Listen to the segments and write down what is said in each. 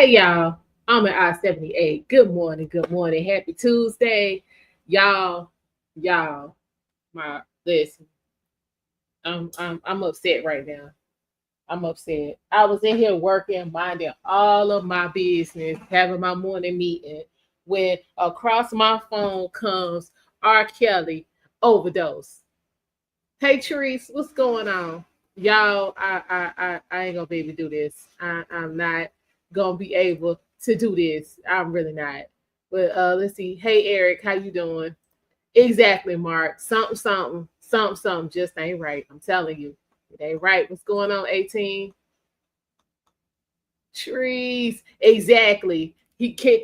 Hey y'all, I'm at I-78. Good morning, good morning. Happy Tuesday. Y'all, y'all, my listen. I'm upset right now. I'm upset. I was in here working, minding all of my business, having my morning meeting, when across my phone comes R. Kelly overdose. Hey Therese, what's going on? Y'all, I ain't gonna be able to do this. I'm not gonna be able to do this. I'm really not. But let's see. Hey Eric, how you doing? Exactly, Mark. Something just ain't right. I'm telling you. It ain't right. What's going on, 18? Trees. Exactly.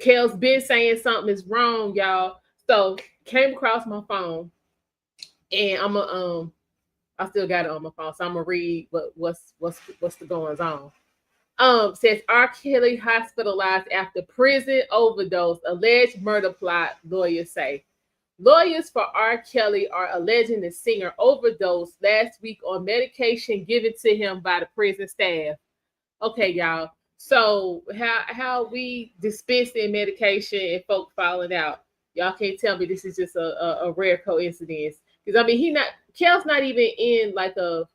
Kel's been saying something is wrong, y'all. So came across my phone and I still got it on my phone, so I'm gonna read what's the goings on. Says R. Kelly hospitalized after prison overdose, alleged murder plot. Lawyers say. Lawyers for R. Kelly are alleging the singer overdosed last week on medication given to him by the prison staff. Okay, y'all. So how we dispensing medication and folk falling out? Y'all can't tell me this is just a rare coincidence. Because I mean, Kel's not even in like a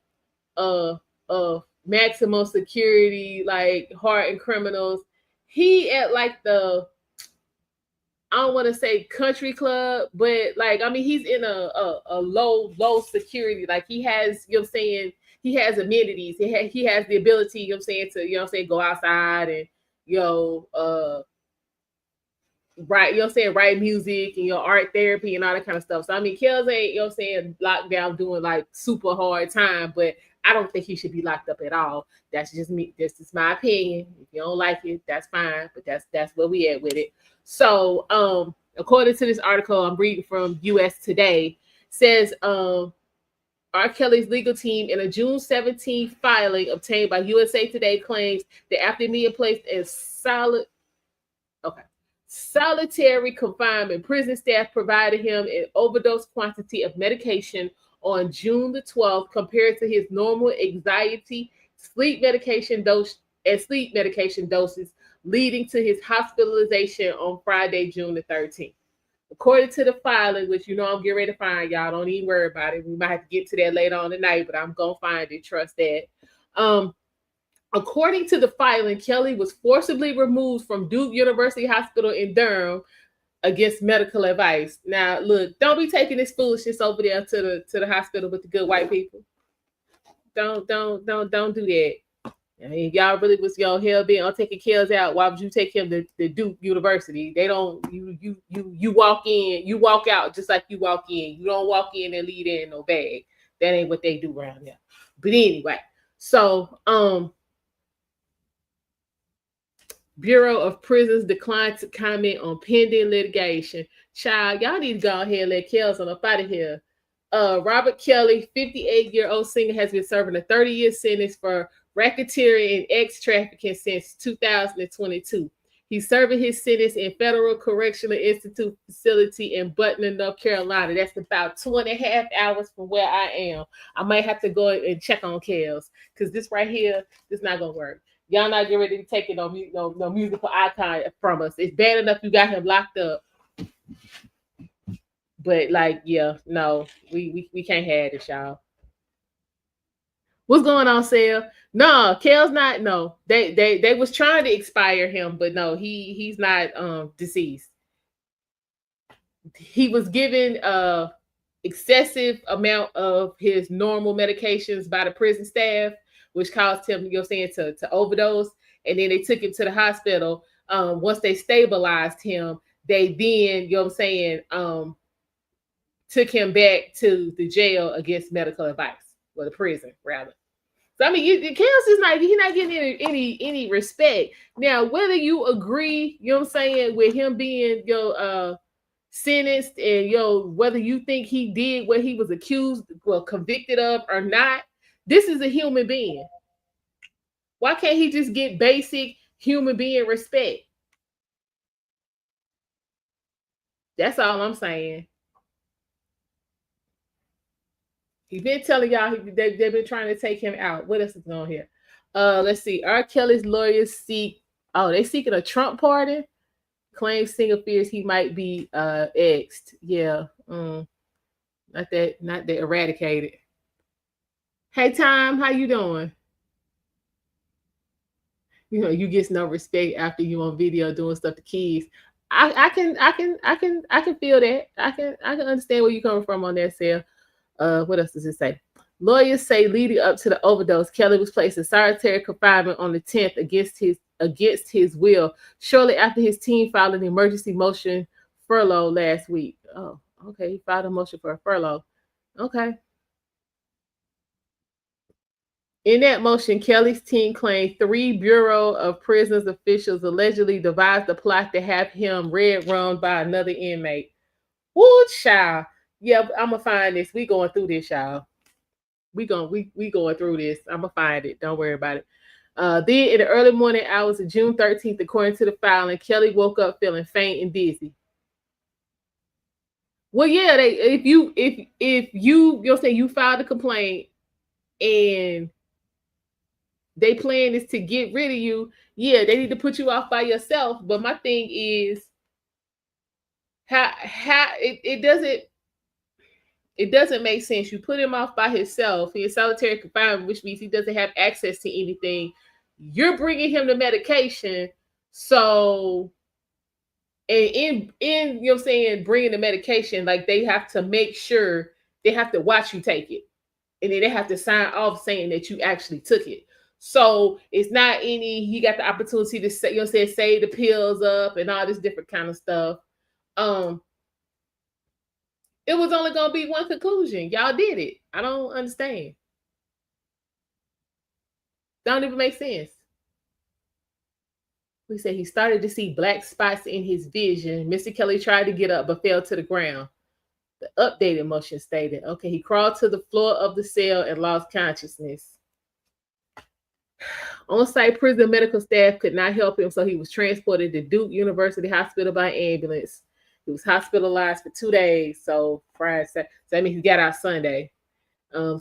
a maximum security like hardened criminals. He at like the, I don't want to say country club, but like I mean he's in a low security. Like he has, you know what I'm saying, he has amenities. He has the ability, you know what I'm saying, to, you know what I'm saying, go outside and, you know, write, you know what I'm saying, write music and, you know, art therapy and all that kind of stuff. So I mean Kells ain't, you know what I'm saying, locked down doing like super hard time, but I don't think he should be locked up at all. That's just me. This is my opinion. If you don't like it, that's fine. But that's where we at with it. So, according to this article I'm reading from US Today, says R. Kelly's legal team in a June 17th filing obtained by USA Today claims that after being placed in solitary confinement, prison staff provided him an overdose quantity of medication on June the 12th compared to his normal anxiety, sleep medication doses, leading to his hospitalization on Friday, June the 13th. According to the filing, which you know I'm getting ready to find, y'all don't even worry about it. We might have to get to that later on tonight, but I'm gonna find it. Trust that. Um, According to the filing, Kelly was forcibly removed from Duke University Hospital in Durham against medical advice. Now, look, don't be taking this foolishness over there to the hospital with the good white people. Don't do that. I mean, if y'all really was your hell bent on taking Kells out, why would you take him to Duke University? They don't, you walk in, you walk out just like you walk in. You don't walk in and leave in no bag. That ain't what they do around here. But anyway, so Bureau of Prisons declined to comment on pending litigation. Child, y'all need to go ahead and let Kells on up out of here. Robert Kelly, 58-year-old singer, has been serving a 30-year sentence for racketeering and ex-trafficking since 2022. He's serving his sentence in Federal Correctional Institute facility in Butler, North Carolina. That's about 2.5 hours from where I am. I might have to go and check on Kells because this right here, this not gonna work. Y'all not getting ready to take it no musical icon from us. It's bad enough you got him locked up. But like, yeah, no, we can't have this, y'all. What's going on, Sal? No, Kel's not. No, they was trying to expire him, but no, he's not deceased. He was given excessive amount of his normal medications by the prison staff, which caused him, you know, saying to overdose, and then they took him to the hospital. Once they stabilized him, they then, you know, what I'm saying, took him back to the jail against medical advice, or the prison rather. So I mean, Kells is not, he's not getting any respect. Now, whether you agree, you know what I'm saying, with him being sentenced, and whether you think he did what he was accused, well, convicted of or not, this is a human being. Why can't he just get basic human being respect? That's all I'm saying. He's been telling y'all they've been trying to take him out. What else is on here? Let's see. R. Kelly's lawyers seek Oh, they seeking a Trump pardon. Claims singer fears he might be exed. Yeah. Not that eradicated. Hey Tom, how you doing? You know, you get no respect after you on video doing stuff to kids. I can feel that. I can understand where you're coming from on that, Sal. What else does it say? Lawyers say leading up to the overdose, Kelly was placed in solitary confinement on the 10th against his will, shortly after his team filed an emergency motion furlough last week. Oh, okay. He filed a motion for a furlough. Okay. In that motion, Kelly's team claimed 3 Bureau of Prisons officials allegedly devised a plot to have him red-run by another inmate. Woo, child. Yeah, I'm gonna find this. We going through this, y'all. We going through this. I'm gonna find it. Don't worry about it. Then in the early morning hours of June 13th, according to the filing, Kelly woke up feeling faint and dizzy. Well, yeah, if you'll say you filed a complaint and they plan is to get rid of you, yeah, they need to put you off by yourself. But my thing is how it doesn't make sense. You put him off by himself. He is solitary confinement, which means he doesn't have access to anything. You're bringing him the medication, so and in you know what I'm saying, bringing the medication, like they have to make sure they have to watch you take it, and then they have to sign off saying that you actually took it. So it's not any. He got the opportunity to say, you know, what I'm saying, save the pills up and all this different kind of stuff. It was only gonna be one conclusion. Y'all did it. I don't understand. Don't even make sense. We say he started to see black spots in his vision. Mr. Kelly tried to get up but fell to the ground. The updated motion stated, okay, he crawled to the floor of the cell and lost consciousness. On-site prison medical staff could not help him, so he was transported to Duke University Hospital by ambulance. He was hospitalized for 2 days, so Friday. So that means he got out Sunday.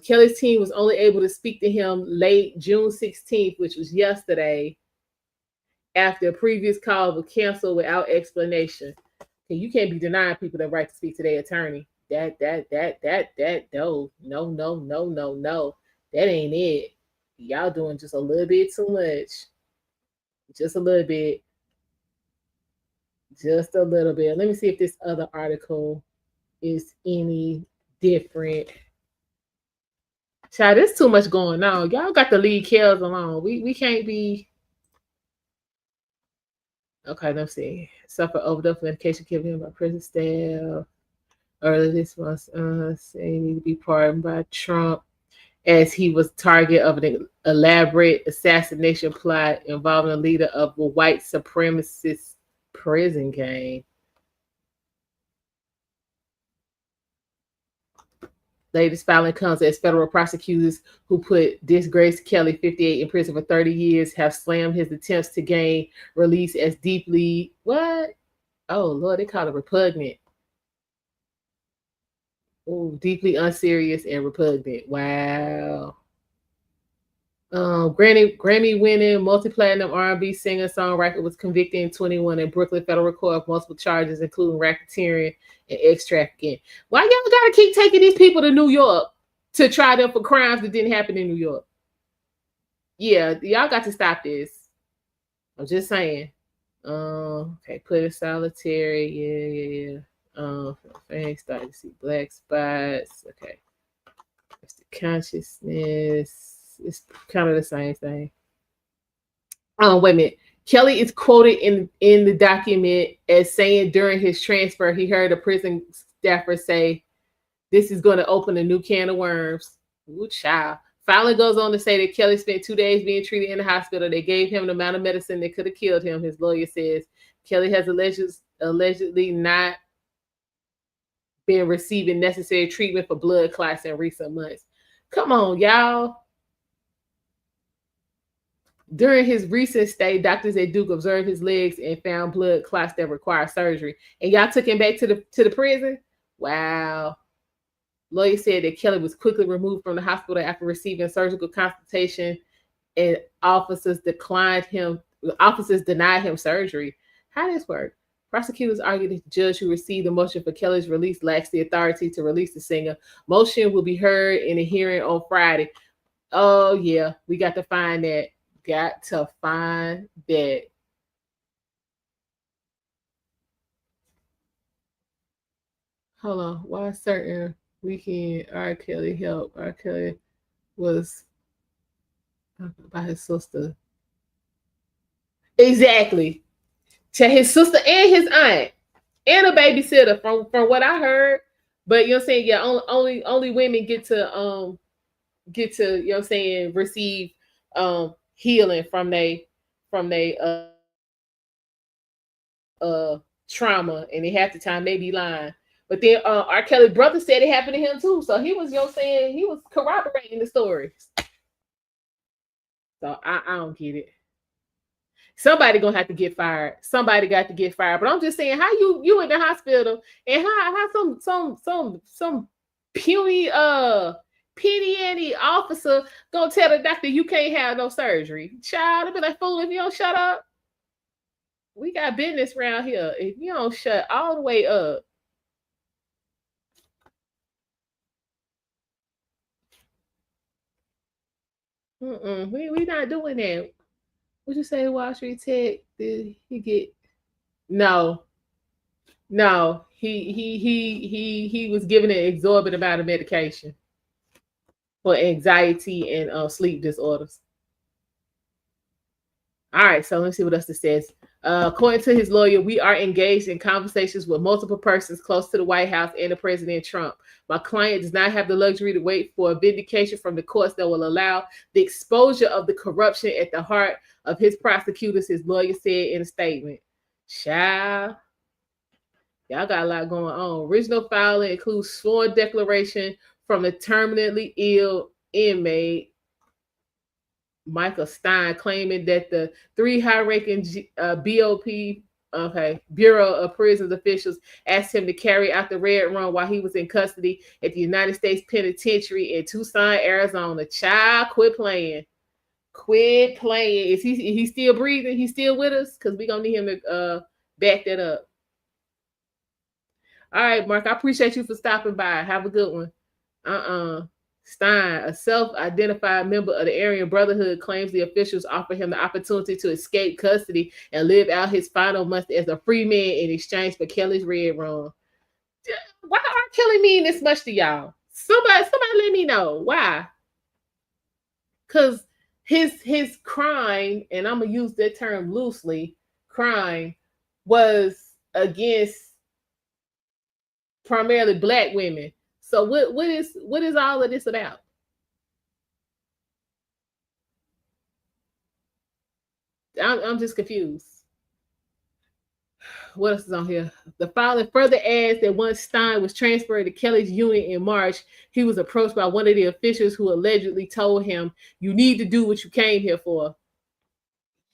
Kelly's team was only able to speak to him late June 16th, which was yesterday, after a previous call was canceled without explanation. Okay, you can't be denying people the right to speak to their attorney. No. That ain't it. Y'all doing just a little bit too much. Just a little bit. Just a little bit. Let me see if this other article is any different. Child, there's too much going on. Y'all got to leave Kells alone. We can't be. Okay, let's see. Suffer overdose medication given him by prison staff. Earlier this month, saying he to be pardoned by Trump as he was target of an elaborate assassination plot involving a leader of a white supremacist prison gang. Latest filing comes as federal prosecutors who put disgraced Kelly, 58, in prison for 30 years have slammed his attempts to gain release as deeply, what? Oh, Lord, they call it repugnant. Oh, deeply unserious and repugnant. Wow. Grammy-winning multi-platinum R&B singer-songwriter was convicted in 2021 in Brooklyn federal court of multiple charges, including racketeering and ex-trafficking. Why y'all gotta keep taking these people to New York to try them for crimes that didn't happen in New York? Yeah, y'all got to stop this. I'm just saying. Okay, put in solitary. Yeah. Fans starting to see black spots. Okay. That's the consciousness. It's kind of the same thing. Wait a minute. Kelly is quoted in the document as saying during his transfer, he heard a prison staffer say, "This is going to open a new can of worms." Ooh, child. Filing goes on to say that Kelly spent 2 days being treated in the hospital. They gave him the amount of medicine that could have killed him. His lawyer says Kelly has allegedly not been receiving necessary treatment for blood clots in recent months. Come on, y'all. During his recent stay, doctors at Duke observed his legs and found blood clots that require surgery. And y'all took him back to the prison? Wow. Lawyer said that Kelly was quickly removed from the hospital after receiving surgical consultation, and officers declined him officers denied him surgery. How does this work? Prosecutors argued that the judge who received the motion for Kelly's release lacks the authority to release the singer. Motion will be heard in a hearing on Friday. Oh yeah, we got to find that. Got to find that. Hold on. Why certain weekend R. Kelly help? R. Kelly was by his sister. Exactly. To his sister and his aunt and a babysitter from what I heard. But you know what I'm saying? Yeah, only women get to you know what I'm saying, receive healing from they trauma, and they half the time they be lying. But then R. Kelly's brother said it happened to him too. So he was, you know what I'm saying, he was corroborating the stories. So I don't get it. Somebody gonna have to get fired. Somebody got to get fired. But I'm just saying, how you in the hospital and how some puny petty officer gonna tell the doctor you can't have no surgery? Child, I be like, fool, if you don't shut up. We got business around here. If you don't shut all the way up. We not doing that. What you say, Wall Street Tech? Did he get? No, no. He was given an exorbitant amount of medication for anxiety and sleep disorders. All right, so let's see what else it says. According to his lawyer, we are engaged in conversations with multiple persons close to the White House and the President Trump. My client does not have the luxury to wait for a vindication from the courts that will allow the exposure of the corruption at the heart of his prosecutors, his lawyer said in a statement. Child, y'all got a lot going on. Original filing includes sworn declaration from the terminally ill inmate Michael Stein, claiming that the three high-ranking Bureau of Prisons officials asked him to carry out the Redrum while he was in custody at the United States Penitentiary in Tucson, Arizona. Child, quit playing. Quit playing. Is he still breathing? He's still with us? Because we're going to need him to back that up. All right, Mark, I appreciate you for stopping by. Have a good one. Stein, a self-identified member of the Aryan Brotherhood, claims the officials offered him the opportunity to escape custody and live out his final months as a free man in exchange for Kelly's Redrum. Why are Kelly mean this much to y'all? Somebody let me know why. Because his crime, and I'm gonna use that term loosely, crime was against primarily Black women. So what is all of this about? I'm just confused. What else is on here? The filing further adds that once Stein was transferred to Kelly's unit in March, he was approached by one of the officials who allegedly told him, "You need to do what you came here for."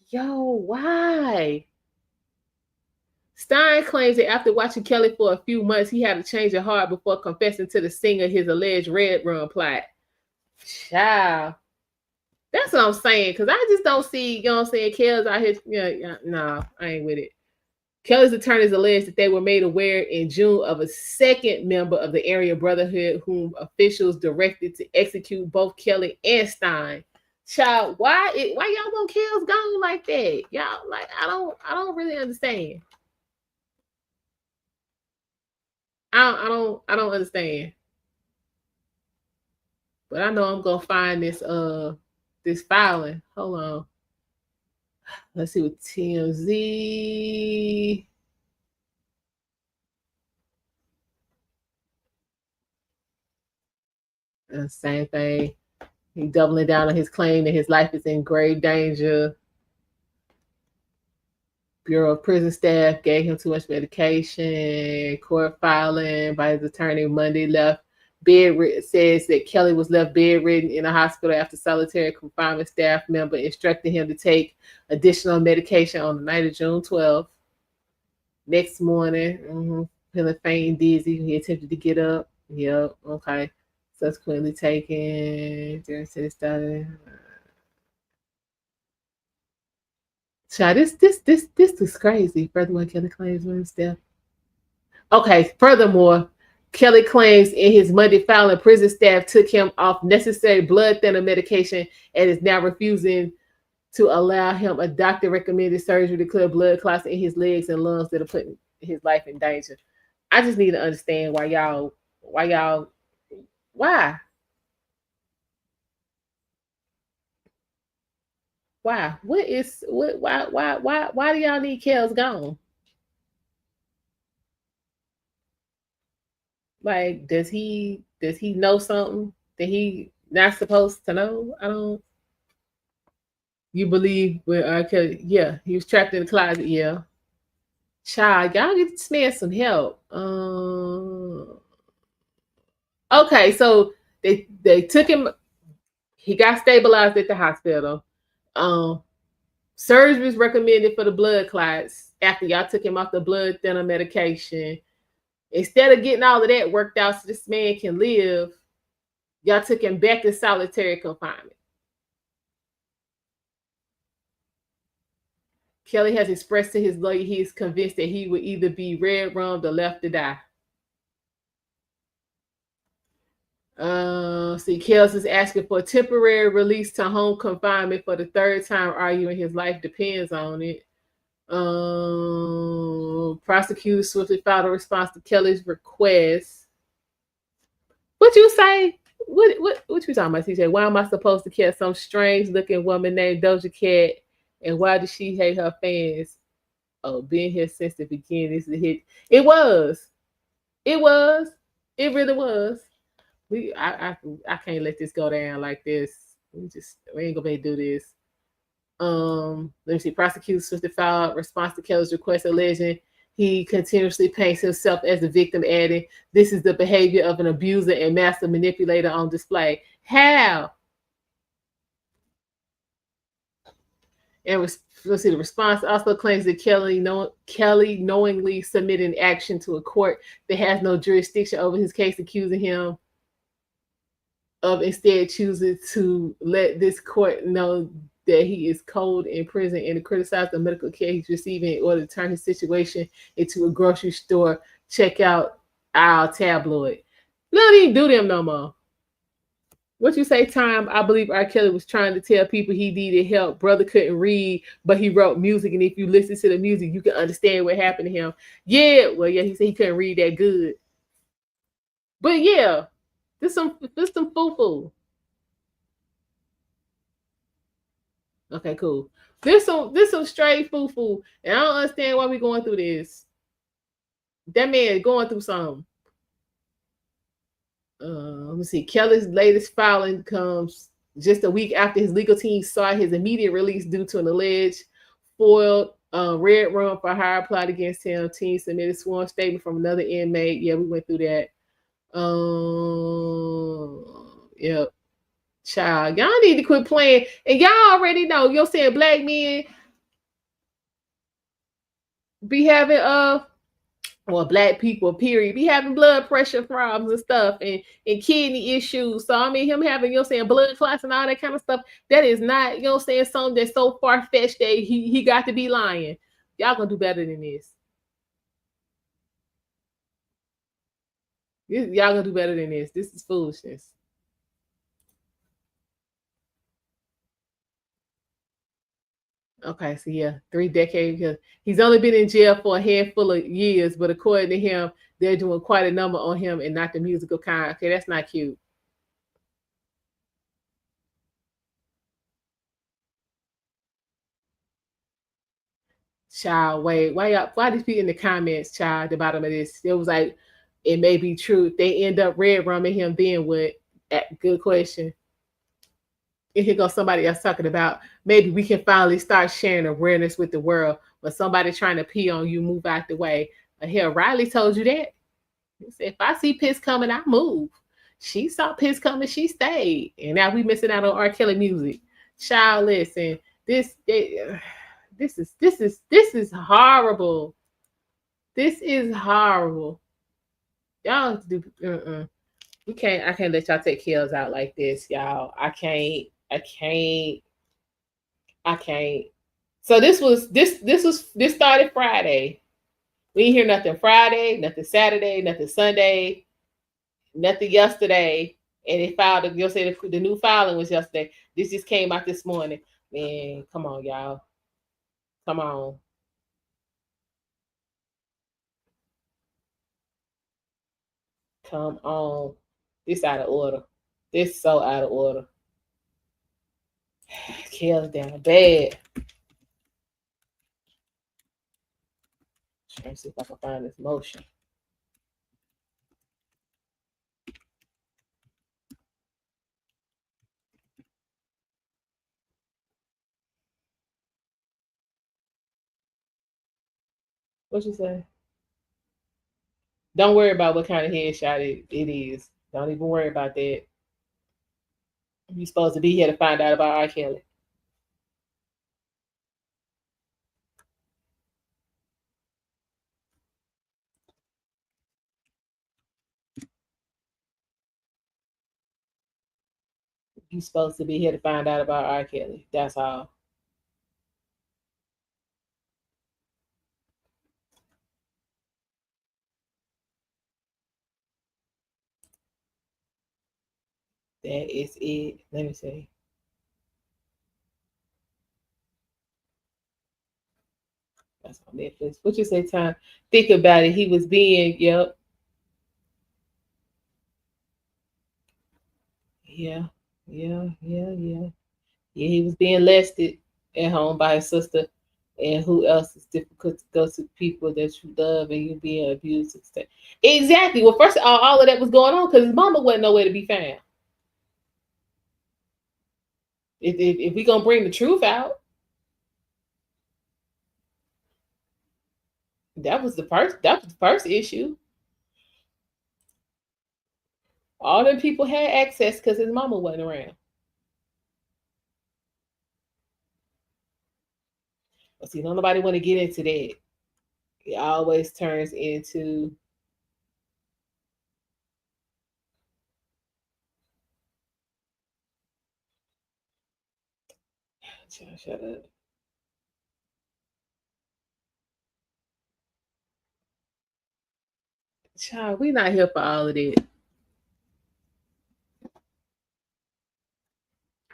Yo, why? Stein claims that after watching Kelly for a few months, he had a change of heart before confessing to the singer his alleged Redrum plot. Child. That's what I'm saying, because I just don't see, you know what I'm saying, Kells out here. Yeah, no, I ain't with it. Kelly's attorneys alleged that they were made aware in June of a second member of the Aryan Brotherhood whom officials directed to execute both Kelly and Stein. Child, why y'all want Kells gone like that? Y'all, like, I don't really understand. I don't understand. But I know I'm gonna find this filing. Hold on. Let's see what TMZ. Same thing. He doubling down on his claim that his life is in grave danger. Bureau of Prison staff gave him too much medication. Court filing by his attorney Monday left bedridden, says that Kelly was left bedridden in a hospital after solitary confinement staff member instructed him to take additional medication on the night of June 12th. Next morning, feeling faint and dizzy, he attempted to get up. Yep, okay. Subsequently taken during city study. Child, this is crazy. Furthermore, Kelly claims women's death. Okay, furthermore, Kelly claims in his Monday filing, prison staff took him off necessary blood thinner medication and is now refusing to allow him a doctor recommended surgery to clear blood clots in his legs and lungs that are putting his life in danger. I just need to understand why? Why do y'all need Kells gone? Like, does he know something that he not supposed to know? I don't. You believe with Kelly? Yeah, he was trapped in the closet. Yeah, child, y'all get this man some help. Okay, so they took him. He got stabilized at the hospital. Um, Surgery was recommended for the blood clots after y'all took him off the blood thinner medication. Instead of getting all of that worked out so this man can live, y'all took him back to solitary confinement. Kelly has expressed to his lawyer he is convinced that he would either be red-rummed or left to die. See, Kells is asking for a temporary release to home confinement for the third time, arguing his life depends on it. Prosecutors swiftly filed a response to Kelly's request. What you say? What you talking about, CJ? Why am I supposed to catch some strange looking woman named Doja Cat? And why does she hate her fans? Oh, being here since the beginning. This is a hit. It was. It really was. I can't let this go down like this. We ain't gonna be able to do this. Let me see. Prosecutors swiftly filed response to Kelly's request, alleging he continuously paints himself as the victim, adding, "This is the behavior of an abuser and master manipulator on display." How? And let's see. The response also claims that Kelly knowingly submitted an action to a court that has no jurisdiction over his case, accusing him of instead choosing to let this court know that he is cold in prison and to criticize the medical care he's receiving in order to turn his situation into a grocery store checkout aisle tabloid. We don't even do them no more. What you say, Time? I believe R. Kelly was trying to tell people he needed help. Brother couldn't read, but he wrote music, and if you listen to the music, you can understand what happened to him. Yeah, well, yeah, he said he couldn't read that good. But yeah, this some foo-foo. Okay, cool. This some straight foo-foo. And I don't understand why we going through this. That man is going through something. Let me see. Kelly's latest filing comes just a week after his legal team saw his immediate release due to an alleged foiled Redrum for hire plot against him. Team submitted sworn statement from another inmate. Yeah, we went through that. Yep. Child, y'all need to quit playing. And y'all already know, you're saying black men be having or black people, period, be having blood pressure problems and stuff and kidney issues. So I mean him having, saying, blood clots and all that kind of stuff, that is not, saying, something that's so far-fetched that he got to be lying. Y'all gonna do better than this. Y'all gonna do better than this. This is foolishness. Okay, so yeah, 3 decades. He's only been in jail for a handful of years, but according to him, they're doing quite a number on him and not the musical kind. Okay, that's not cute. Child, wait, why these people in the comments, child, the bottom of this? It was like, it may be true. They end up red rumming him, then what? Good question. And here goes somebody else talking about maybe we can finally start sharing awareness with the world. When somebody trying to pee on you, move out the way. Hell, Riley told you that. He said, if I see piss coming, I move. She saw piss coming, she stayed. And now we missing out on R. Kelly music. Child, listen, this is horrible. This is horrible. Y'all do I can't let y'all take Kells out like this, y'all. I can't. So this started Friday. We didn't hear nothing Friday, nothing Saturday, nothing Sunday, nothing yesterday. And they filed. You'll say the new filing was yesterday. This just came out this morning. Man, come on, y'all. Come on. Come on. This out of order. This so out of order. Kells down bad. Trying to see if I can find this motion. What you say? Don't worry about what kind of headshot it is. Don't even worry about that. You're supposed to be here to find out about R. Kelly. You're supposed to be here to find out about R. Kelly. That's all. That is it. Let me see. That's on Netflix. What you say, Time? Think about it. He was being, yep. Yeah, yeah, yeah, yeah. Yeah, he was being molested at home by his sister. And who else is difficult to go to people that you love and you being abused? Exactly. Well, first of all of that was going on because his mama wasn't nowhere to be found. If we gonna bring the truth out, that was the first issue. All them people had access because his mama wasn't around. But see, nobody want to get into that. It always turns into shut up. Child, we not here for all of that.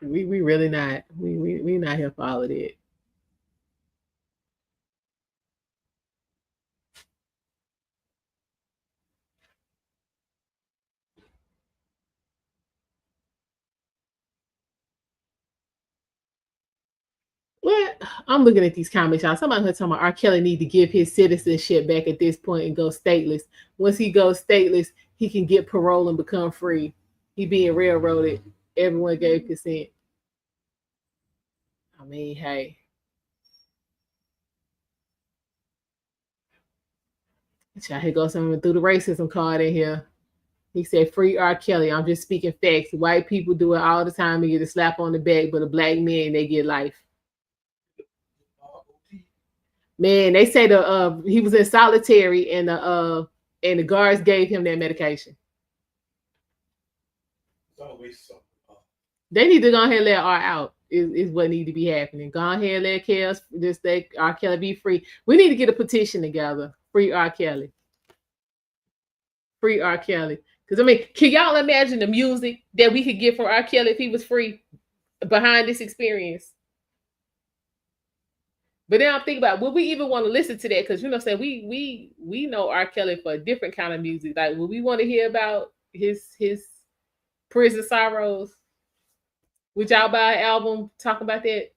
We really not. We not here for all of that. What? I'm looking at these comments, y'all. Somebody talking about R. Kelly need to give his citizenship back at this point and go stateless. Once he goes stateless, he can get parole and become free. He being railroaded. Everyone gave consent. I mean, hey. Here goes someone through the racism card in here. He said, "Free R. Kelly." I'm just speaking facts. White people do it all the time and get a slap on the back, but a black man, they get life. Man, they say he was in solitary and the guards gave him that medication. They need to go ahead and let R out. Is what need to be happening. Go ahead and let Kells just let R. Kelly be free. We need to get a petition together. Free R. Kelly. Free R. Kelly. Because I mean, can y'all imagine the music that we could get for R. Kelly if he was free behind this experience? But then I'm thinking about, would we even want to listen to that? Because saying we know R. Kelly for a different kind of music. Like, would we want to hear about his prison sorrows? Would y'all buy an album talking about that?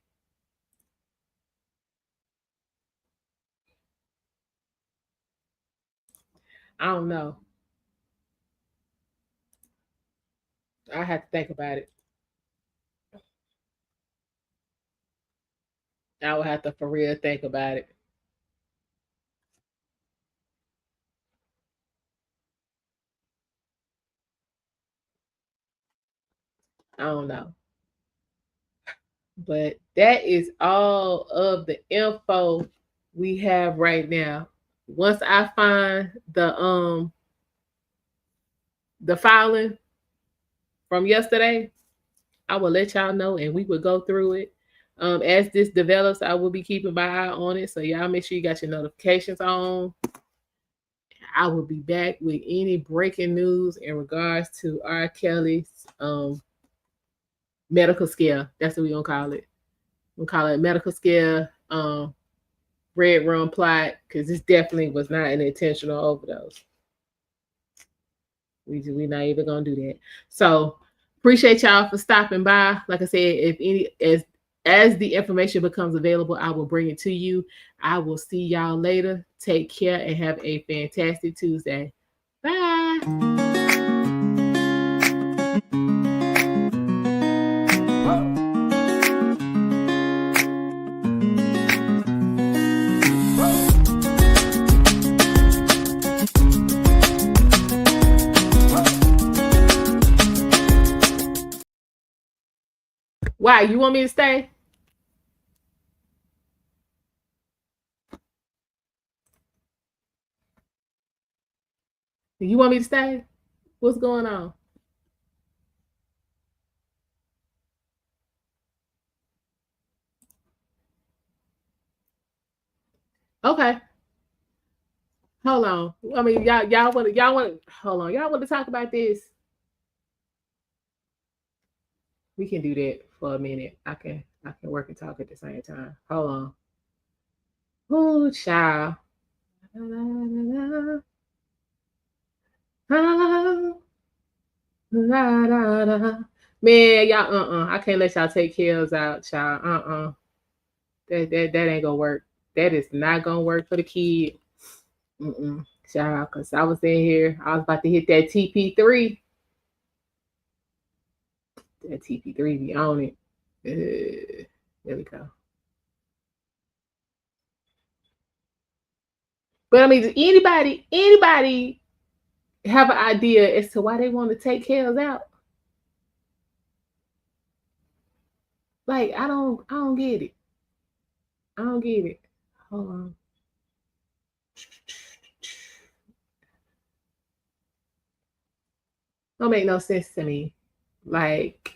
I don't know. I have to think about it. I would have to for real think about it. I don't know. But that is all of the info we have right now. Once I find the filing from yesterday, I will let y'all know and we will go through it. As this develops, I will be keeping my eye on it. So y'all make sure you got your notifications on. I will be back with any breaking news in regards to R. Kelly's medical scare. That's what we're gonna call it. We'll call it medical scare, Redrum plot, because this definitely was not an intentional overdose. We not even gonna do that. So appreciate y'all for stopping by. Like I said, if any as the information becomes available, I will bring it to you. I will see y'all later. Take care and have a fantastic Tuesday. Bye. Why? You want me to stay? You want me to stay? What's going on? Okay. Hold on. I mean, y'all want hold on. Y'all want to talk about this? We can do that for a minute. I can work and talk at the same time. Hold on. Oh, child. Man, y'all, I can't let y'all take Kells out, child. That ain't gonna work. That is not gonna work for the kid. Child, because I was in here, I was about to hit that TP3. That TP3 be on it. There we go. But I mean, does anybody have an idea as to why they want to take Kells out? Like, I don't get it. I don't get it. Hold on. Don't make no sense to me. Like,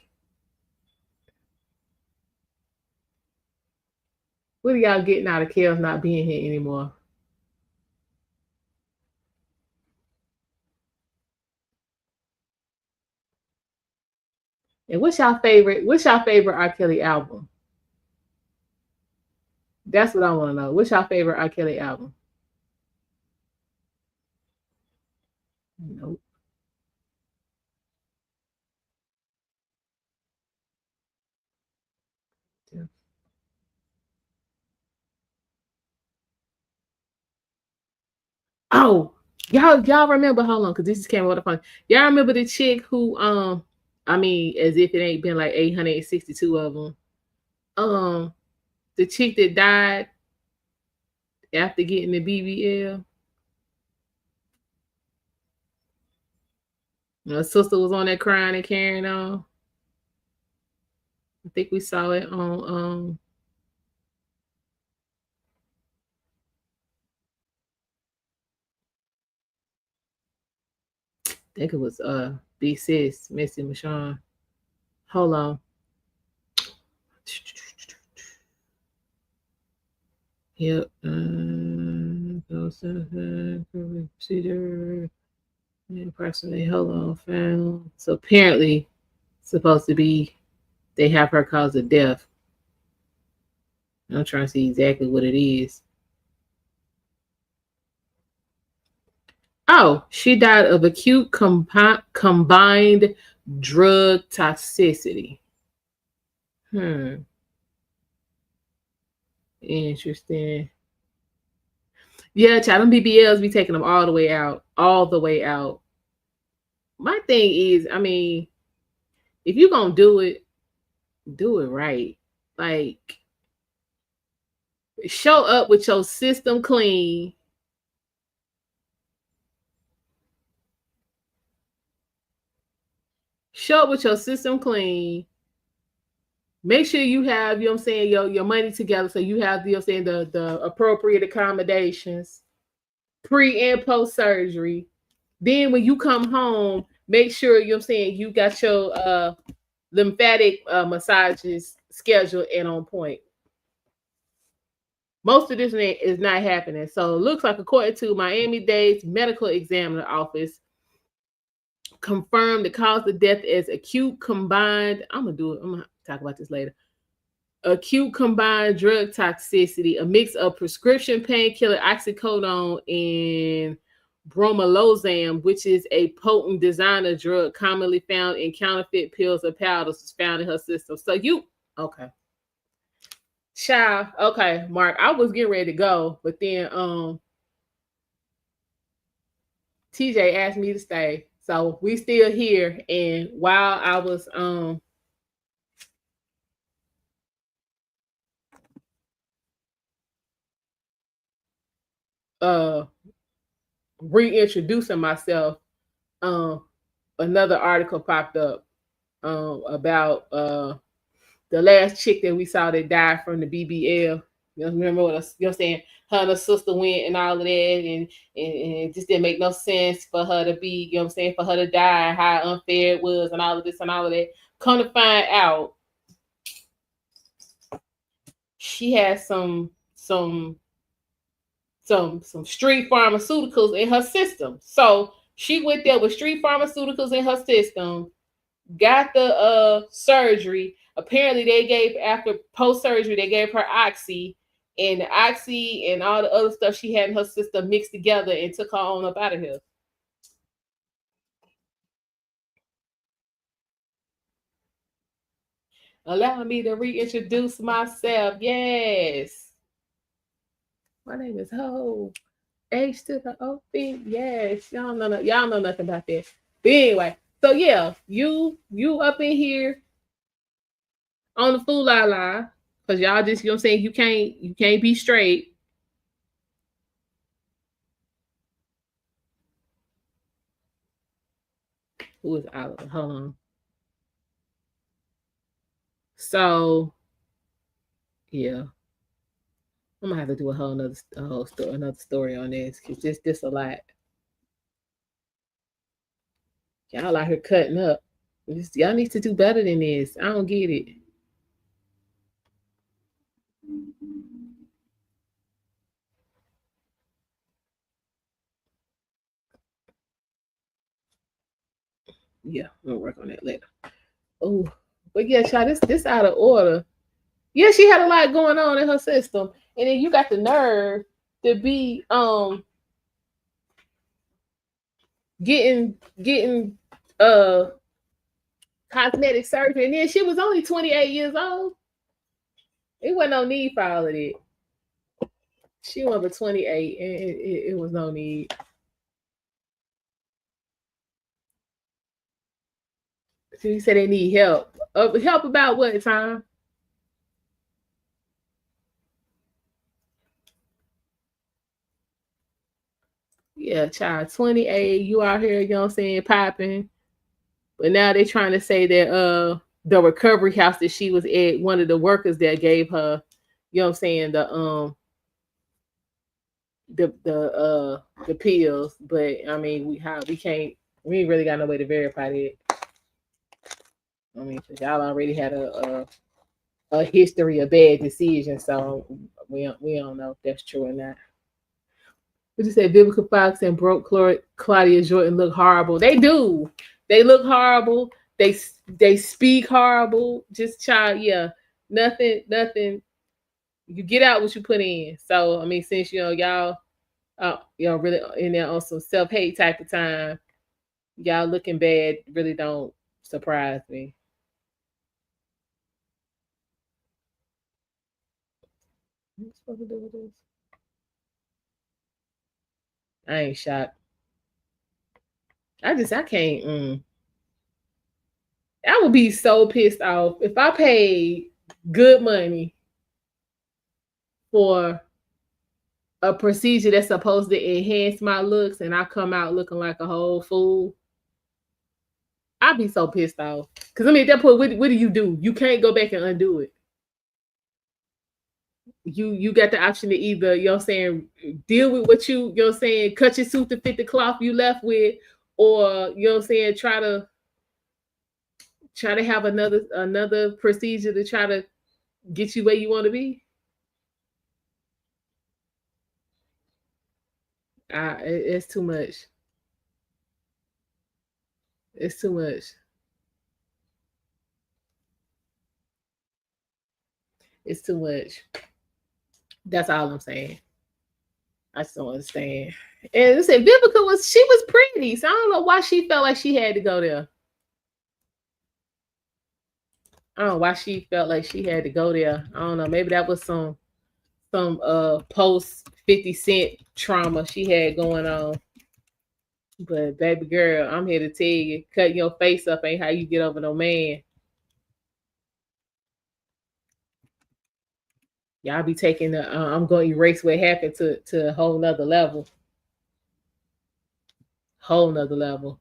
what are y'all getting out of Kells not being here anymore? And what's y'all favorite R. Kelly album? That's what I want to know. What's your favorite R. Kelly album? Nope. Yeah. Oh, y'all remember? Hold on, because this just came out of fun. Y'all remember the chick who I mean, as if it ain't been like 862 of them. The chick that died after getting the BBL. Her sister was on there crying and carrying on. I think we saw it on I think it was Big Sis, Missy Michonne. Hold on. Yep. Procedure. Approximately. Hold on. Found. So apparently, supposed to be they have her cause of death. I'm trying to see exactly what it is. Oh, she died of acute combined drug toxicity. Interesting. Yeah, child, them BBLs be taking them all the way out. All the way out. My thing is, I mean, if you're gonna do it right. Like, show up with your system clean. Show up with your system clean. Make sure you have, you know what I'm saying, your money together so you have, you know what I'm saying, the appropriate accommodations, pre and post surgery. Then when you come home, make sure, you know what I'm saying, you got your lymphatic massages scheduled and on point. Most of this is not happening. So it looks like, according to Miami-Dade's medical examiner office, confirmed the cause of death as acute combined. I'm gonna talk about this later. Acute combined drug toxicity, a mix of prescription painkiller oxycodone and bromolazam, which is a potent designer drug commonly found in counterfeit pills or powders, was found in her system. So okay. Child, okay, Mark, I was getting ready to go, but then TJ asked me to stay. So we still here. And while I was reintroducing myself, another article popped up about the last chick that we saw that died from the BBL. You know, remember what I'm saying? Her and her sister went and all of that, and it just didn't make no sense for her to be, you know what I'm saying, for her to die, how unfair it was, and all of this and all of that. Come to find out, she had some street pharmaceuticals in her system. So she went there with street pharmaceuticals in her system, got the surgery. Apparently they gave, after post-surgery, they gave her oxy, and the oxy and all the other stuff she had in her system mixed together and took her on up out of here. Allow me to reintroduce myself. Yes. My name is Ho. H to the O thing. Yes. Y'all know nothing about that. But anyway, so yeah, you up in here on the fool la la, because y'all just, you know what I'm saying, you can't be straight. Who is Oliver? Hold on. So yeah, I'm gonna have to do another story on this, because this a lot. Y'all out here cutting up. Y'all need to do better than this. I don't get it. Yeah, we'll work on that later. Oh, but yeah, child, this out of order. Yeah, she had a lot going on in her system, and then you got the nerve to be getting cosmetic surgery, and then she was only 28 years old. It wasn't no need for all of it. She was over 28, and it was no need. So you said they need help. Help about what time? Yeah, child, 28. You out here, you know what I'm saying, popping. But now they're trying to say that the recovery house that she was at, one of the workers that gave her, you know what I'm saying, the pills. But I mean, we ain't really got no way to verify that. I mean, y'all already had a history of bad decisions, so we don't know if that's true or not. But you say Vivica Fox and broke Claudia Jordan look horrible. They do. They look horrible. They speak horrible. Just child, yeah. Nothing. You get out what you put in. So I mean, since y'all really in there on some self-hate type of time, y'all looking bad really don't surprise me. What's supposed to do with this? I ain't shocked. I can't. I would be so pissed off if I paid good money for a procedure that's supposed to enhance my looks and I come out looking like a whole fool. I'd be so pissed off. Because I mean, at that point, what do? You can't go back and undo it. You got the option to either, you know what I'm saying, deal with what you know what I'm saying, cut your suit to fit the cloth you left with, or you know what I'm saying, try to have another procedure to try to get you where you want to be. It's too much. It's too much. It's too much. That's all I'm saying. I just don't understand. And listen, Vivica was pretty, so I don't know why she felt like she had to go there. I don't know why she felt like she had to go there. I don't know. Maybe that was some post 50 Cent trauma she had going on. But baby girl, I'm here to tell you, cutting your face up ain't how you get over no man. Y'all be taking the I'm going to erase what happened to a whole nother level. Whole nother level.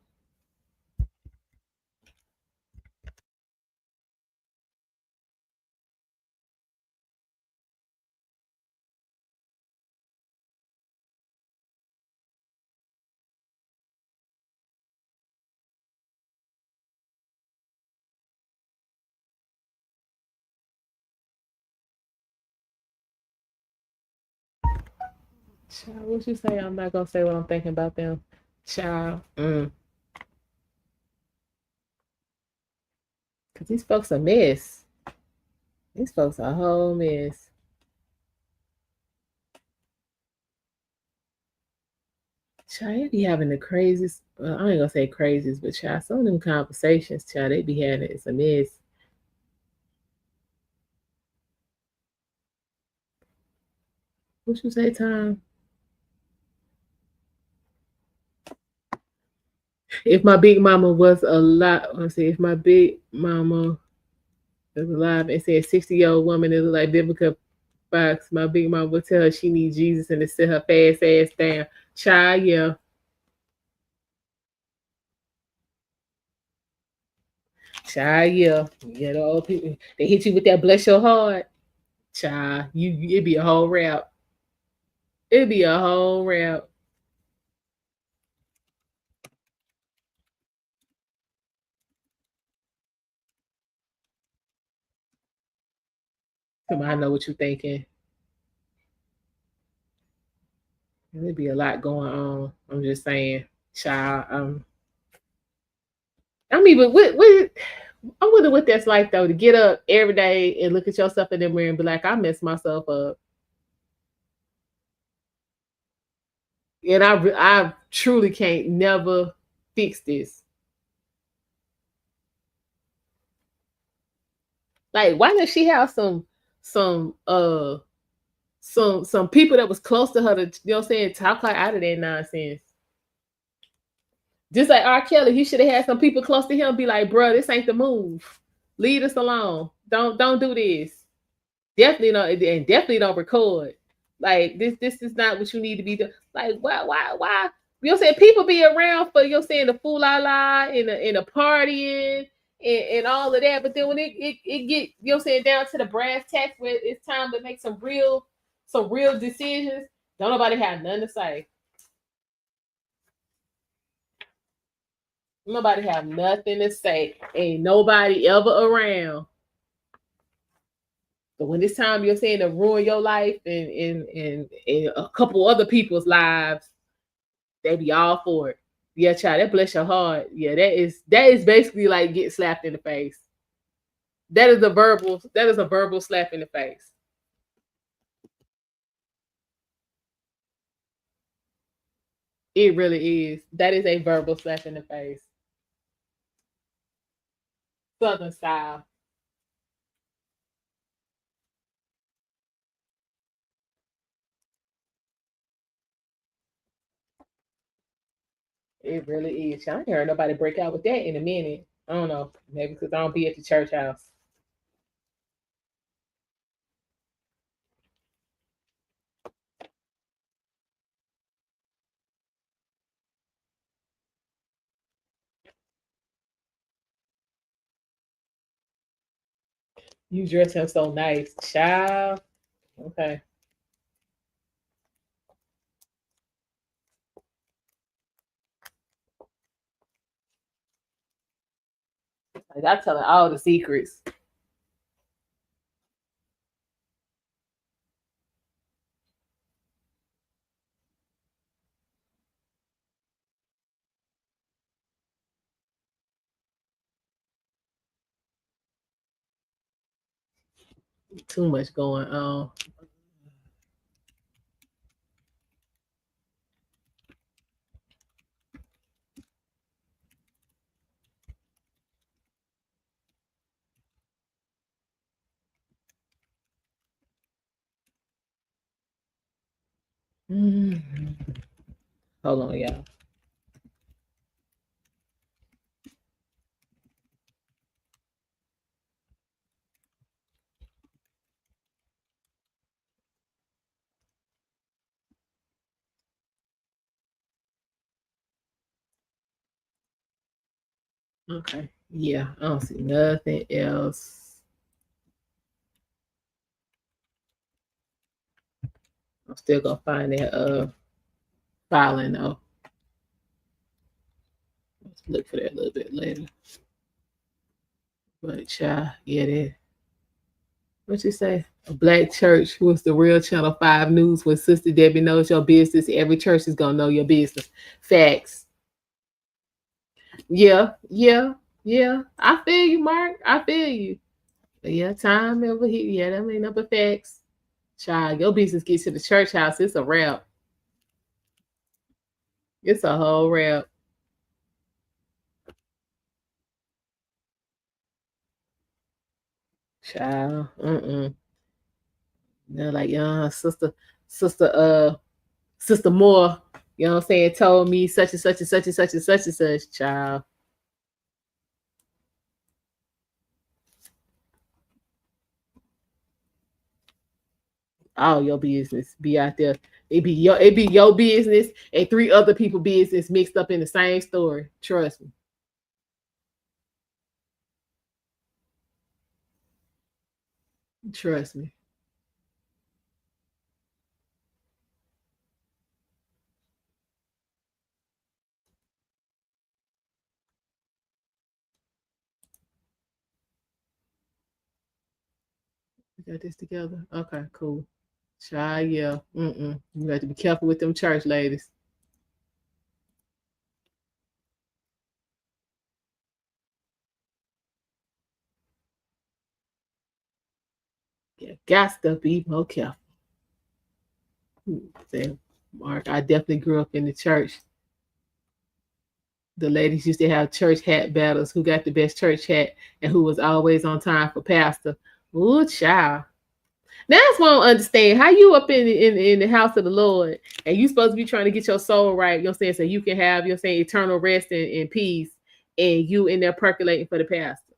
Child, what you say? I'm not gonna say what I'm thinking about them. Child. Cause these folks a mess. These folks are a whole mess. Child, they be having the craziest. I ain't gonna say craziest, but child, some of them conversations, child, they be having it's a mess. What you say, Tom? If my big mama was alive, let's see, if my big mama was alive and said 60-year-old woman is like Vivica Fox, my big mama would tell her she needs Jesus and to sit her fast ass down. Child, yeah. Child, yeah. Yeah, the old people, they hit you with that bless your heart. Child, it'd be a whole rap. It'd be a whole rap. Come on, I know what you're thinking. There'd be a lot going on. I'm just saying, child. I mean, but what I wonder what that's like though to get up every day and look at yourself in the mirror and be like, I messed myself up, and I truly can't never fix this. Like, why does she have some some people that was close to her to talk her out of that nonsense? Just like R. Kelly, he should have had some people close to him be like, bro, this ain't the move. Leave us alone. Don't do this. Definitely don't, and definitely don't record. Like this is not what you need to be doing. Like why? You know what I'm saying? People be around for the fool la la and the partying and all of that. But then when it get down to the brass tacks where it's time to make some real decisions, don't nobody have nothing to say. Nobody have nothing to say. Ain't nobody ever around. But when it's time to ruin your life and a couple other people's lives, they be all for it. Yeah, child, that bless your heart. Yeah, that is basically like get slapped in the face. That is a verbal slap in the face. It really is. That is a verbal slap in the face. Southern style. It really is. I ain't heard nobody break out with that in a minute. I don't know. Maybe because I don't be at the church house. You dress him so nice, child. Okay. Like I tell her all the secrets. Too much going on. Mhm. Hold on, y'all. Okay. Yeah, I don't see nothing else. I'm still gonna find that filing though. Let's look for that a little bit later. But child, yeah, that what you say? A black church was the real Channel 5 news when Sister Debbie knows your business. Every church is gonna know your business. Facts. Yeah, yeah, yeah. I feel you, Mark. I feel you. But yeah, time over here. Yeah, that ain't nothing but facts. Child, your business gets to the church house. It's a wrap. It's a whole wrap. Child. They're like, sister Moore, you know what I'm saying, told me such and such and such and such and such and such, child. All your business be out there. It be your business and three other people business mixed up in the same story. Trust me. Trust me. We got this together. Okay, cool. Child, yeah. You got to be careful with them church ladies. Yeah, got to be more careful. Say, Mark, I definitely grew up in the church. The ladies used to have church hat battles. Who got the best church hat and who was always on time for pastor? Ooh, child. That's what I don't understand. How you up in the house of the Lord and you supposed to be trying to get your soul right, you know what I'm saying, so you can have, you know what I'm saying, eternal rest and peace, and you in there percolating for the pastor.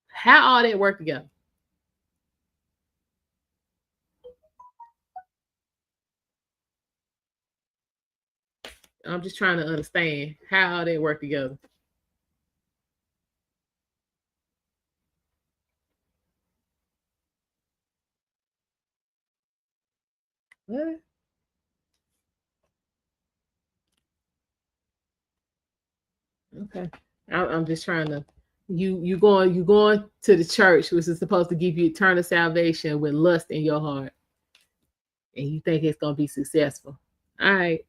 How all that work together? I'm just trying to understand how all that work together. What? Okay. I'm just trying to you going to the church, which is supposed to give you eternal salvation with lust in your heart, and you think it's gonna be successful. All right.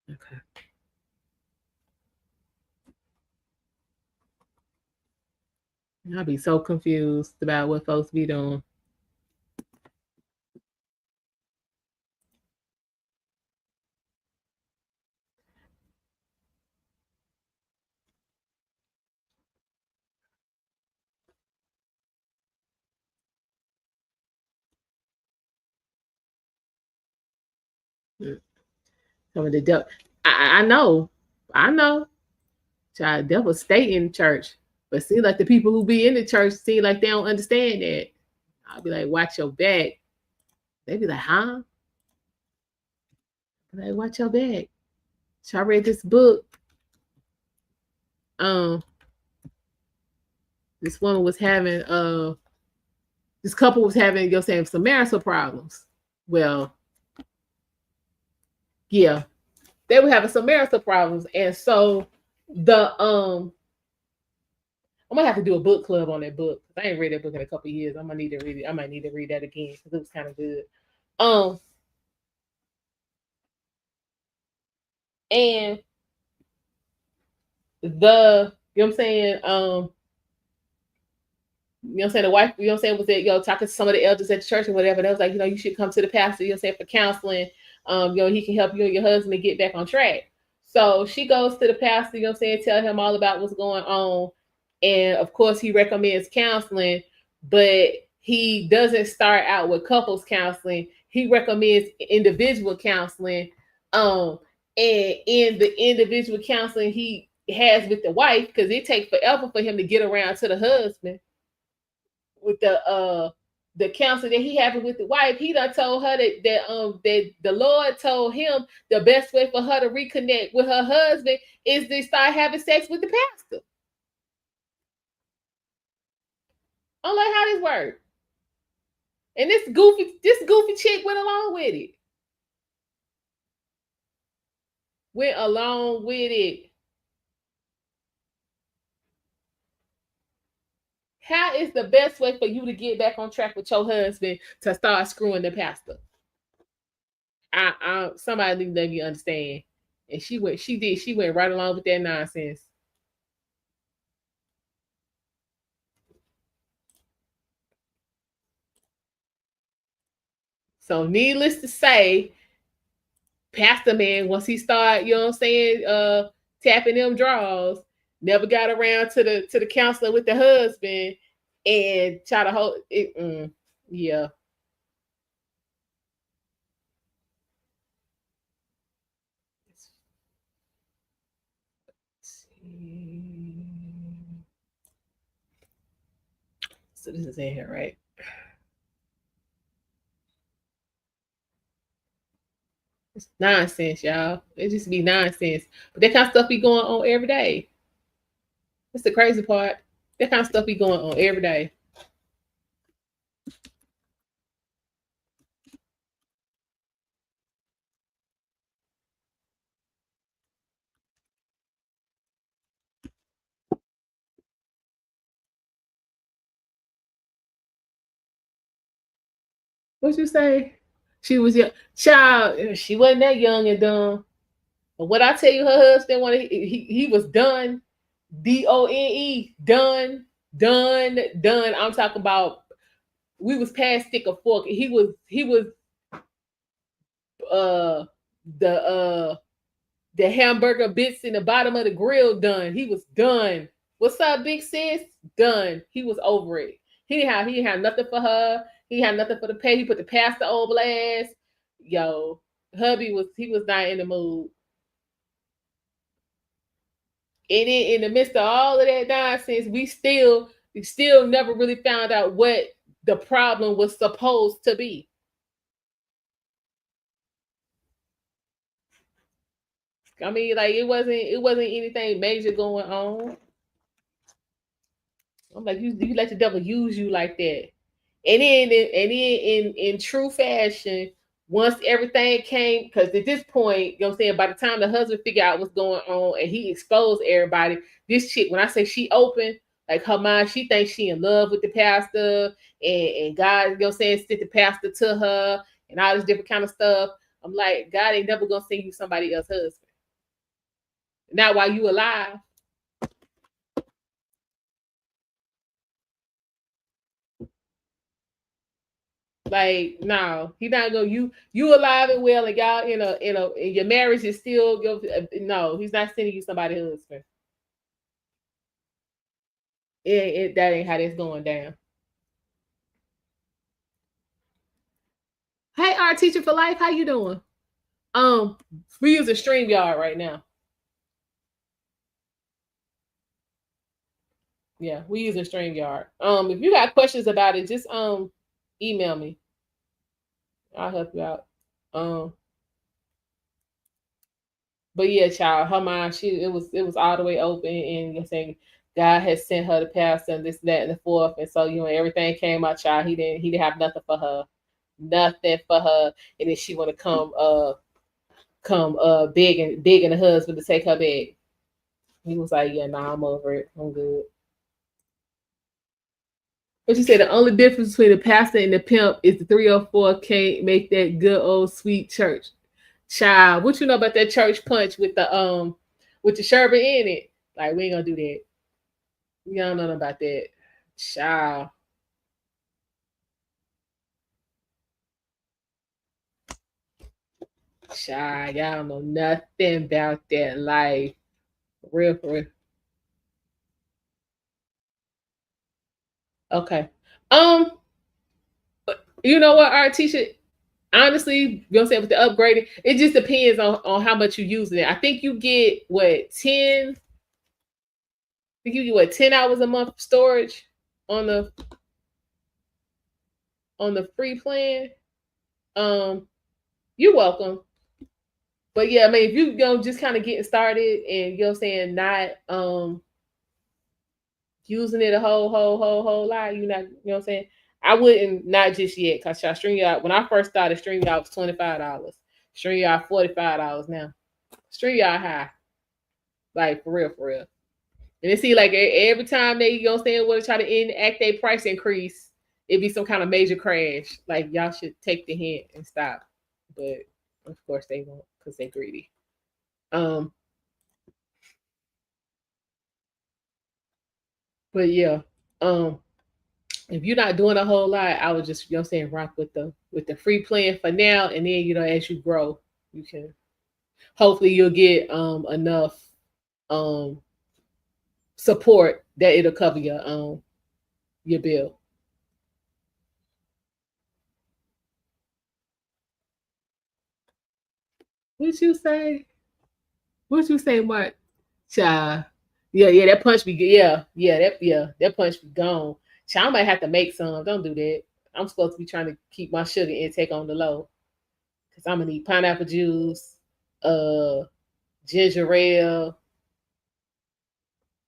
Okay. I'll be so confused about what folks be doing. Mm. Some of the devil, I know. Child, devil stay in church, but see, like the people who be in the church seem like they don't understand that. I'll be like, watch your back. They be like, huh? I'm like, watch your back. So I read this book. Um, this woman was having this couple was having, you're saying, some marital problems. Well, yeah, they were having some marital problems, and so the I'm gonna have to do a book club on that book. I ain't read that book in a couple of years. I'm gonna need to read it. I might need to read that again because it was kind of good. Um, And the you know what I'm saying, you know what I'm saying, the wife, you know what I'm saying, was that, talking to some of the elders at the church and whatever. They was like, you should come to the pastor, you know what I'm saying, for counseling. He can help you and your husband to get back on track. So she goes to the pastor, you know what I'm saying, tell him all about what's going on. And of course, he recommends counseling, but he doesn't start out with couples counseling. He recommends individual counseling. And in the individual counseling he has with the wife, because it takes forever for him to get around to the husband, with the counsel that he having with the wife, he done told her that the Lord told him the best way for her to reconnect with her husband is to start having sex with the pastor. I'm like, how this work? And this goofy chick went along with it. Went along with it. How is the best way for you to get back on track with your husband to start screwing the pastor? Somebody need to let me understand. And she went right along with that nonsense. So needless to say, Pastor Man, once he started, you know what I'm saying, tapping them draws, never got around to the counselor with the husband and try to hold it. Yeah. So this is in here, right? It's nonsense, y'all. It just be nonsense. But that kind of stuff be going on every day. That's the crazy part. That kind of stuff be going on every day. What you say? She was young. Child, she wasn't that young and dumb. But what I tell you, her husband wanted, he was done. DONE, done. I'm talking about, we was past stick or fork. He was uh the hamburger bits in the bottom of the grill done. He was done. What's up, big sis? Done. He was over it. He didn't have nothing for her. He had nothing for the pay. He put the pastor on blast. Yo, hubby he was not in the mood. And in the midst of all of that nonsense, we still never really found out what the problem was supposed to be. I mean, like it wasn't anything major going on. I'm like, you let the devil use you like that. And then in true fashion, once everything came, because at this point, you know what I'm saying, by the time the husband figured out what's going on and he exposed everybody, this chick, when I say she open, like her mind, she thinks she in love with the pastor and God, you know what I'm saying, sent the pastor to her and all this different kind of stuff. I'm like, God ain't never gonna send you somebody else's husband. Not while you alive. Like, no, he not gonna, you alive and well, and y'all in your marriage is still no, he's not sending you somebody's husband. That ain't how that's going down. Hey, our teacher for life, how you doing? We use a Streamyard right now. Yeah, we use a Streamyard. If you got questions about it, just email me. I'll help you out. But yeah, child, her mind, it was all the way open, and you're saying God has sent her the pastor and this, that, and the fourth, and so everything came out, child. He didn't have nothing for her, and then she want to come begging the husband to take her back. He was like, yeah, nah, I'm over it, I'm good. But you said the only difference between the pastor and the pimp is the 304 can't make that good old sweet church. Child, what you know about that church punch with the sherbet in it? Like we ain't gonna do that. We don't know nothing about that. Child. Child, y'all don't know nothing about that life. For real. Okay. Um, you know what, our teacher, honestly, you know what I'm saying, with the upgrading, it just depends on how much you're using it. I think you get what 10, I think you get what 10 hours a month storage on the free plan. Um, you're welcome. But yeah, I mean, if you go just kind of getting started and you know what I'm saying, not using it a whole lot, you not, you know what I'm saying? I wouldn't, not just yet, because StreamYard, when I first started, StreamYard was $25. StreamYard $45 now. StreamYard high. Like for real, for real. And it see like every time they, you know what I'm saying, want to try to enact their price increase, it'd be some kind of major crash. Like y'all should take the hint and stop. But of course they won't because they're greedy. Um, but yeah. Um, if you're not doing a whole lot, I would just, you know what I'm saying, rock with the free plan for now. And then, you know, as you grow, you can hopefully you'll get enough um support that it'll cover your bill. What you say? What you say, Mark? Child. Yeah, that punch be good. That punch be gone. Child, I might have to make some. Don't do that. I'm supposed to be trying to keep my sugar intake on the low. Cause I'm gonna need pineapple juice, uh ginger ale,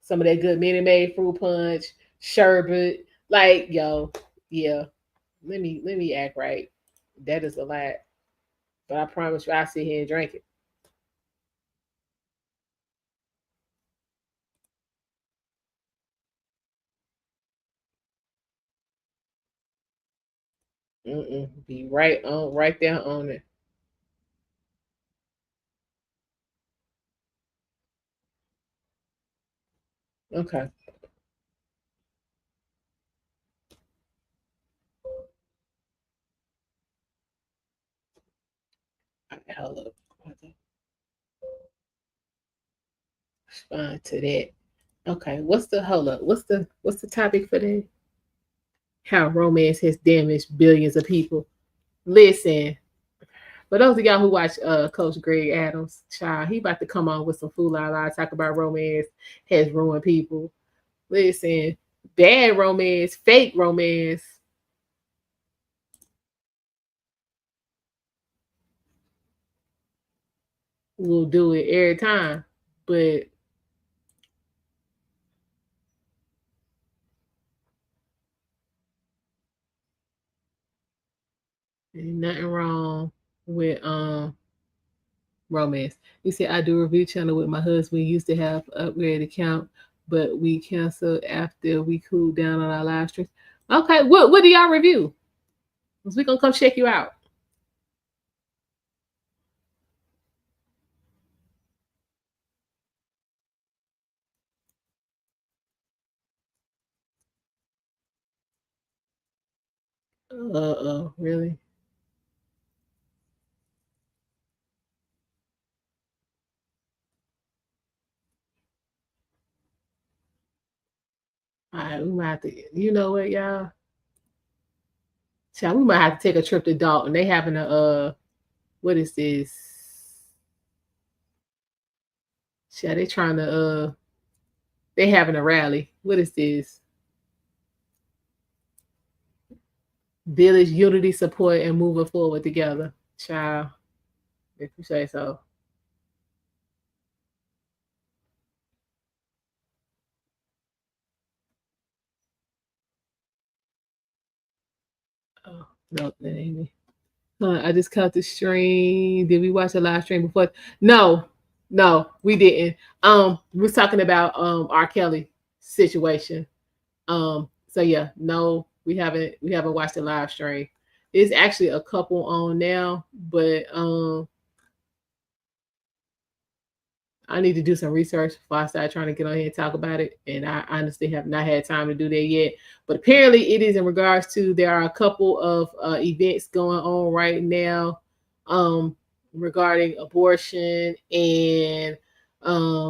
some of that good Minute Maid fruit punch, sherbet. Like, yo, yeah. Let me act right. That is a lot. But I promise you I'll sit here and drink it. Be right there on it. Okay. Hold up. Respond to that. Okay. What's the topic for today? How romance has damaged billions of people. Listen, for those of y'all who watch Coach Greg Adams, child, he about to come on with some fool la la, talk about romance has ruined people. Listen, bad romance, fake romance will do it every time. But ain't nothing wrong with romance. You said I do a review channel with my husband. We used to have upgrade account, but we canceled after we cooled down on our live streams. Okay, what do y'all review? Cause we gonna come check you out. Really? All right, we might have to. You know what, y'all? Child, we might have to take a trip to Dalton. They having a what is this? Child, they trying to they having a rally. What is this? Village unity support and moving forward together. Child, if you say so. Oh, no, that ain't me. I just caught the stream. Did we watch the live stream before? No, no, we didn't. We was talking about R. Kelly situation. So yeah, no, we haven't watched the live stream. There's actually a couple on now, but I need to do some research before I start trying to get on here and talk about it. And I honestly have not had time to do that yet. But apparently, it is in regards to there are a couple of events going on right now regarding abortion, and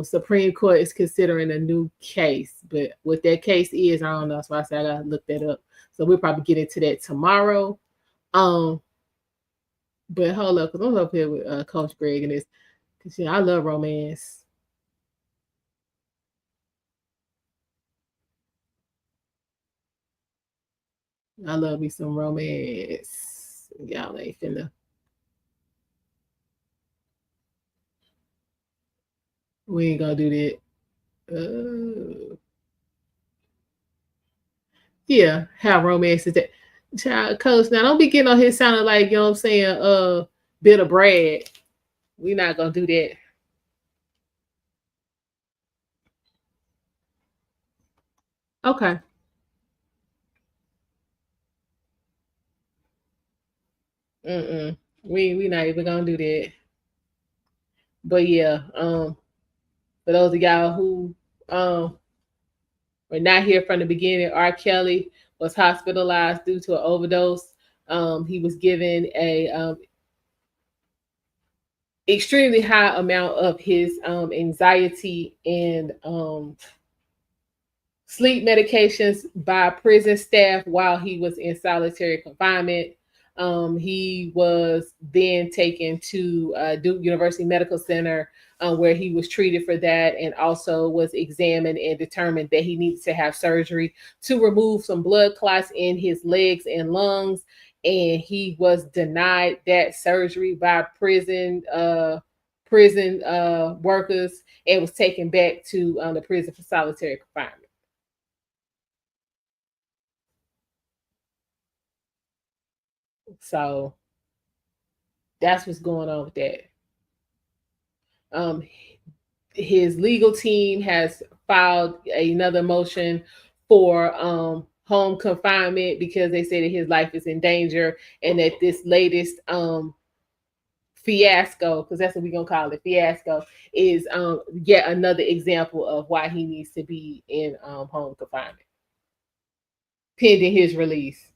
Supreme Court is considering a new case. But what that case is, I don't know. So I said I gotta look that up. So we'll probably get into that tomorrow. But hold up, because I'm up here with Coach Greg and this. Because I love romance. I love me some romance. Y'all ain't finna. We ain't gonna do that. Yeah, how romance is that? Child, Coach, now don't be getting on here sounding like, you know what I'm saying, bitter Brad. We not gonna do that. Okay. We not even gonna do that. But yeah, for those of y'all who were not here from the beginning, R. Kelly was hospitalized due to an overdose. He was given a extremely high amount of his anxiety and sleep medications by prison staff while he was in solitary confinement. He was then taken to Duke University Medical Center, where he was treated for that, and also was examined and determined that he needed to have surgery to remove some blood clots in his legs and lungs. And he was denied that surgery by prison workers, and was taken back to the prison for solitary confinement. So that's what's going on with that. His legal team has filed another motion for home confinement because they say that his life is in danger, and that this latest fiasco, because that's what we're gonna call it, fiasco, is yet another example of why he needs to be in home confinement pending his release.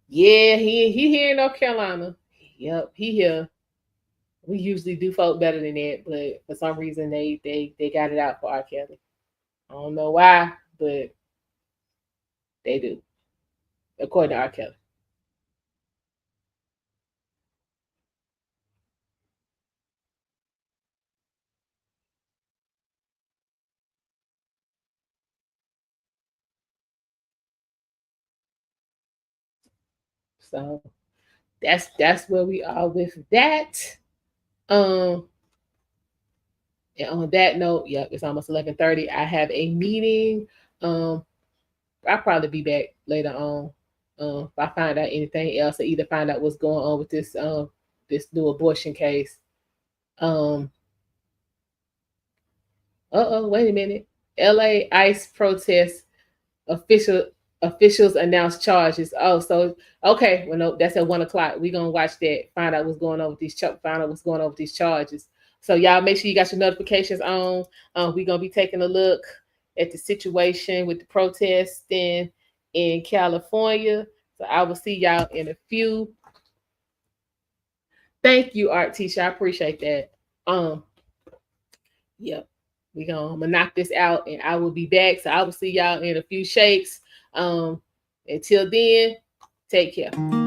Yeah, he here in North Carolina. Yep, he here. We usually do folk better than that, but for some reason they got it out for R. Kelly. I don't know why, but they do, according to R. Kelly. So that's where we are with that. Um, and on that note, yep, it's almost 11:30. I have a meeting. I'll probably be back later on. If I find out anything else, or either find out what's going on with this new abortion case. Um, wait a minute. LA ICE protest official officials announced charges. Oh, so okay. Well, no, that's at 1 o'clock. We're gonna watch that. Find out what's going on with find out what's going on with these charges. So y'all make sure you got your notifications on. We're gonna be taking a look at the situation with the protesting in California. So I will see y'all in a few. Thank you, Art Tisha. I appreciate that. Yep. I'm gonna knock this out, and I will be back. So I will see y'all in a few shakes. Until then, take care.